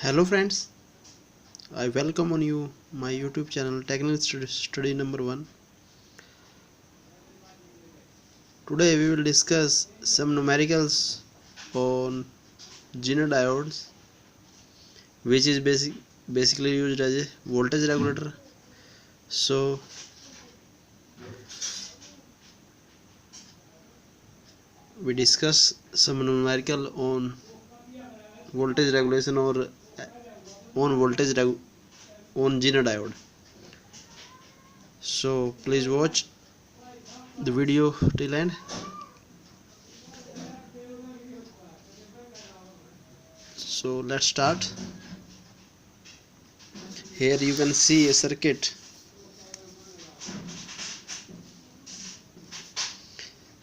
Hello friends, I welcome on you my YouTube channel Technical Study number 1. Today we will discuss some numericals on zener diodes, which is basically used as a voltage regulator. So we discuss some numerical on voltage regulation or on on zener diode. So please watch the video till end. So let's start. Here you can see a circuit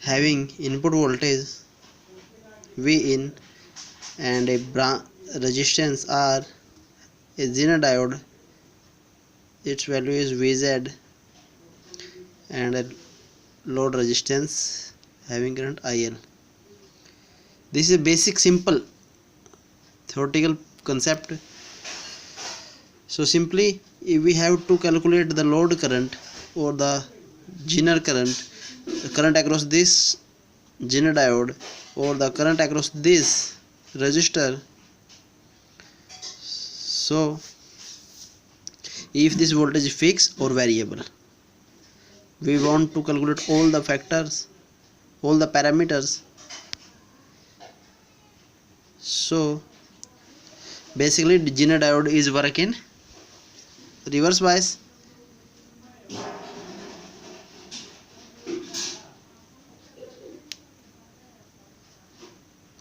having input voltage V in and a resistance R, a zener diode, its value is Vz, and a load resistance having current IL. This is a basic simple theoretical concept. So simply if we have to calculate the load current or the zener current across this zener diode or the current across this resistor. So if this voltage is fixed or variable, we want to calculate all the factors, all the parameters. So basically the zener diode is work in reverse bias.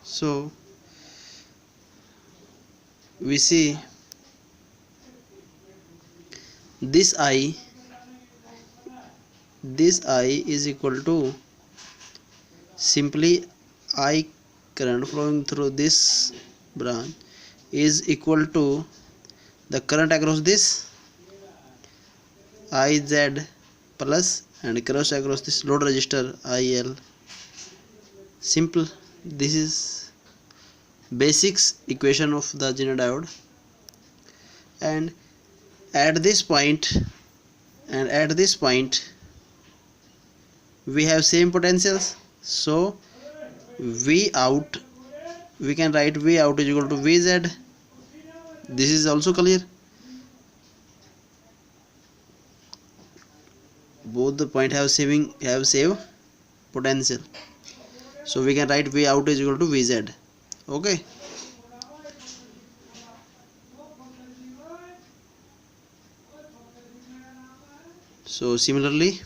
So we see this I is equal to simply I current flowing through this branch is equal to the current across this IZ plus and cross across this load resistor IL. Simple. This is basics equation of the zener diode, and at this point we have same potentials. So V out, we can write V out is equal to Vz. This is also clear. Both the point have same potential, so we can write V out is equal to Vz. Okay. So similarly,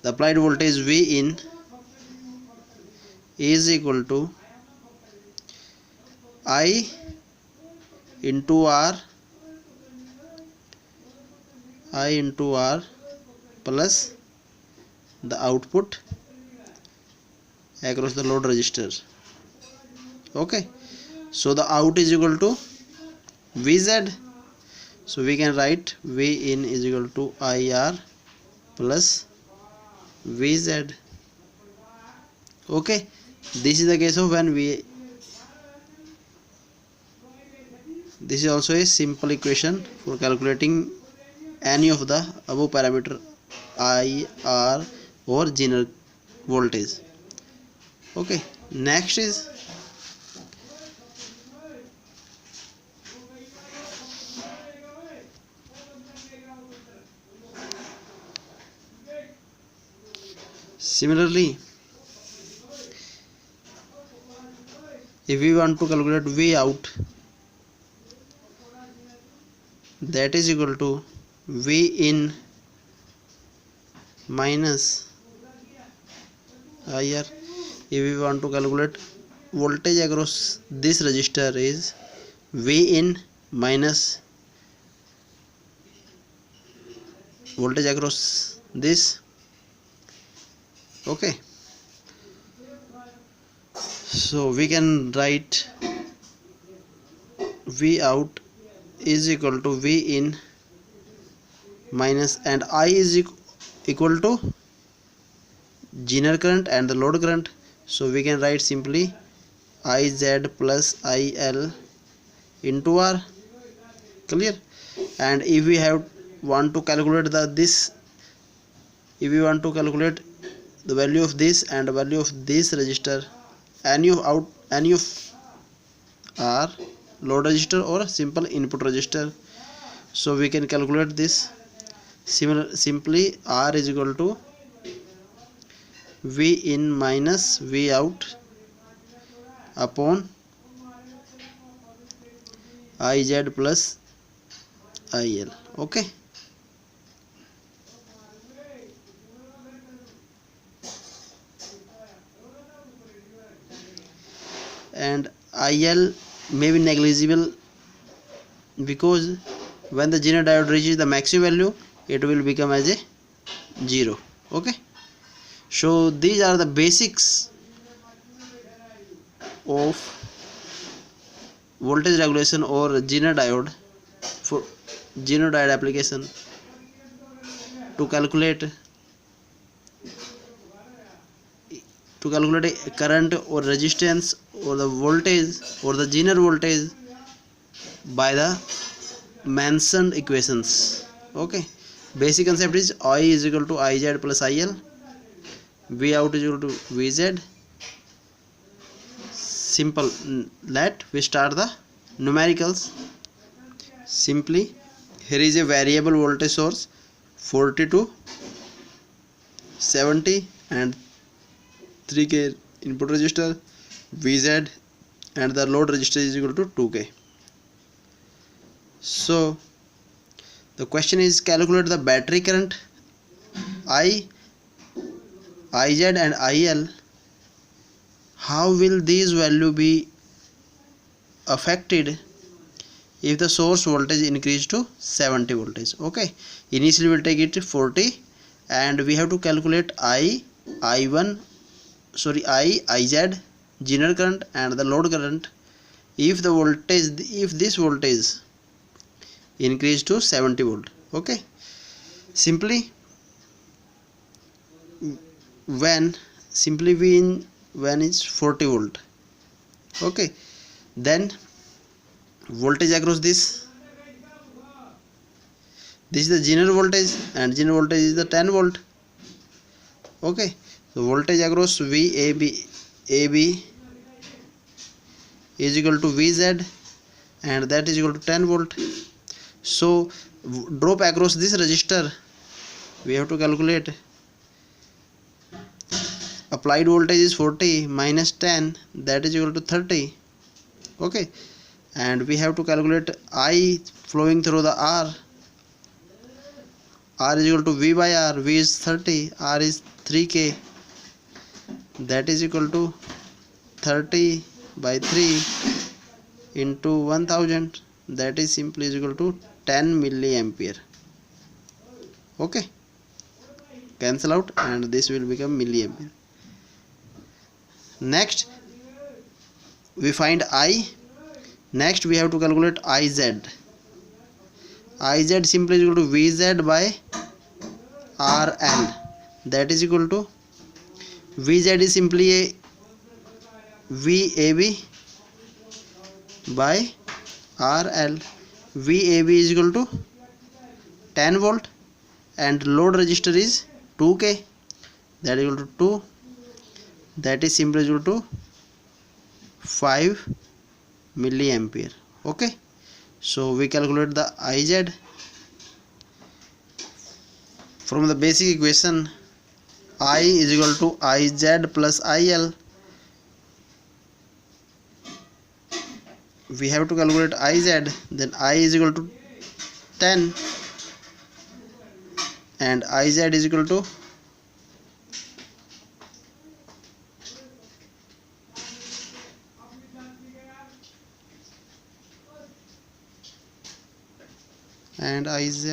the applied voltage V in is equal to I into R plus the output across the load resistor. Okay, so the out is equal to Vz, so we can write V in is equal to IR plus Vz. Okay, this is the case of when this is also a simple equation for calculating any of the above parameter I, R or zener voltage. Okay, next is similarly, if we want to calculate V out, that is equal to V in minus IR. If we want to calculate voltage across this resistor is V in minus voltage across this. Okay, so we can write V out is equal to V in minus, and I is equal to zener current and the load current. So we can write simply IZ plus IL into R. Clear? And if we want to calculate if we want to calculate the value of this and the value of this register, any of R, load register or simple input register, so we can calculate this simply. R is equal to V in minus V out upon IZ plus IL. Okay. And IL may be negligible because when the zener diode reaches the maximum value, it will become as a 0. Okay. So these are the basics of voltage regulation or zener diode for zener diode application to calculate a current or resistance or the voltage or the zener voltage by the mentioned equations. Okay. Basic concept is I is equal to IZ plus IL, V out is equal to VZ. Simple. Let we start the numericals. Simply, here is a variable voltage source 40 to 70 and 3K input resistor VZ, and the load resistor is equal to 2K. So the question is, calculate the battery current IZ and IL. How will these value be affected if the source voltage increase to 70 voltage? Okay, initially we'll take it 40 and we have to calculate IZ zener current and the load current if this voltage increase to 70 volt. Okay, simply when it's 40 volt. Okay, then voltage across this is the zener voltage and zener voltage is the 10 volt. Okay, so voltage across AB is equal to VZ and that is equal to 10 volt. So drop across this resistor we have to calculate. Applied voltage is 40 minus 10, that is equal to 30. Okay, and we have to calculate I flowing through the R is equal to V by R. V is 30, R is 3K, that is equal to 30 by 3 into 1000, that is simply is equal to 10 milliampere. Okay, cancel out and this will become milliampere. Next we find I. Next we have to calculate IZ. IZ simply is equal to VZ by RL, that is equal to VZ is simply a VAB by RL. VAB is equal to 10 volt and load resistor is 2K, that is equal to 2, that is simply equal to 5 milliampere. Okay, so we calculate the IZ from the basic equation. I is equal to IZ plus IL. We have to calculate IZ, then I is equal to 10 and IZ is equal to and IZ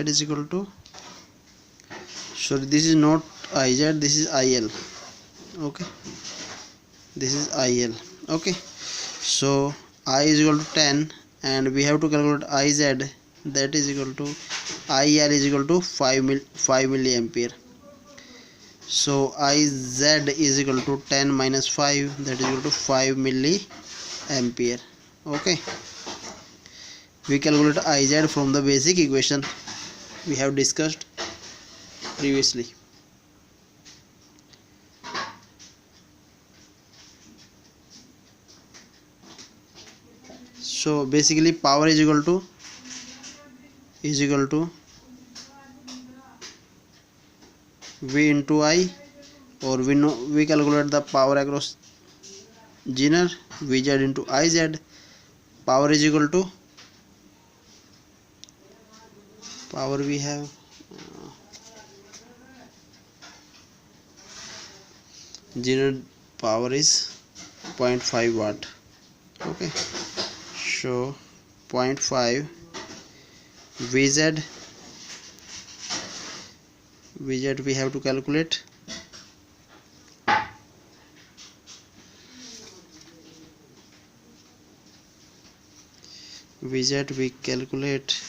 is equal to, sorry, this is not IZ, this is IL. Okay, this is IL. Okay, so I is equal to 10 and we have to calculate IZ, that is equal to IL is equal to 5 milliampere. So IZ is equal to 10 minus 5, that is equal to 5 milliampere. ampere. Okay, we calculate Iz from the basic equation we have discussed previously. So basically power is equal to V into I, or we calculate the power across zener, Vz into Iz. Power is equal to power we have zener power is 0.5 watt. Okay, so 0.5 Vz we have to calculate. Vz we calculate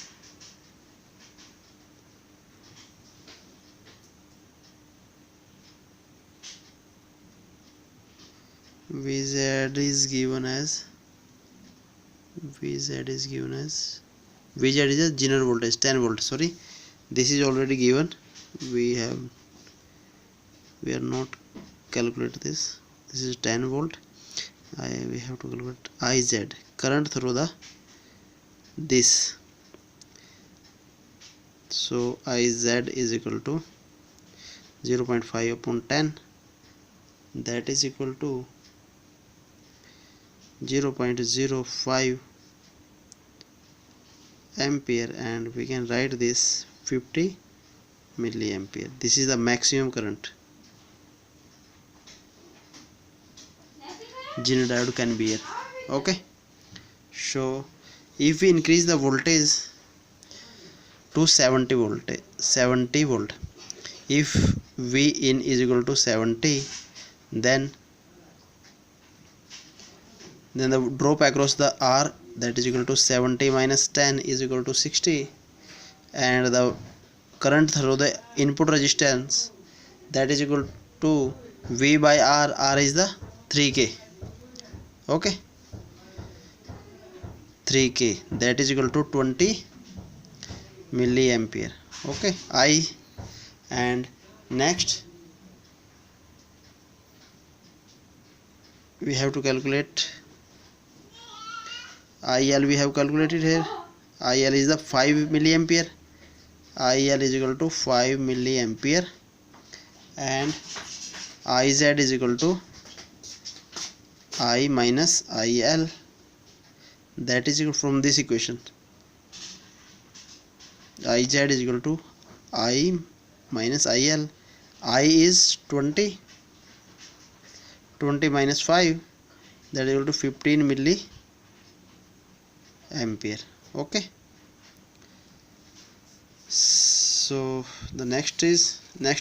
Vz is given as Vz is a zener voltage 10 volt. Sorry, this is already given. We are not calculate this. This is 10 volt. We have to calculate Iz, current through the this. So Iz is equal to 0.5 upon 10, that is equal to 0.05 ampere, and we can write this 50 milliampere. This is the maximum current zener diode can bear. Okay, so if we increase the voltage to 70 volt, if V in is equal to 70, then the drop across the R, that is equal to 70 minus 10 is equal to 60, and the current through the input resistance, that is equal to V by R. R is the 3K. Okay, 3K, that is equal to 20 milliampere. Okay, and next we have to calculate IL. We have calculated here. IL is the 5 milliampere. IL is equal to 5 milliampere, and Iz is equal to I minus IL, that is equal from this equation. Iz is equal to I minus IL. I is 20 minus 5, that is equal to 15 milliampere. Okay, so the next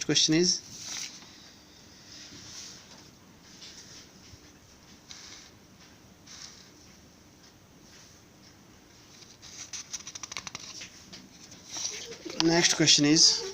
question is, next question is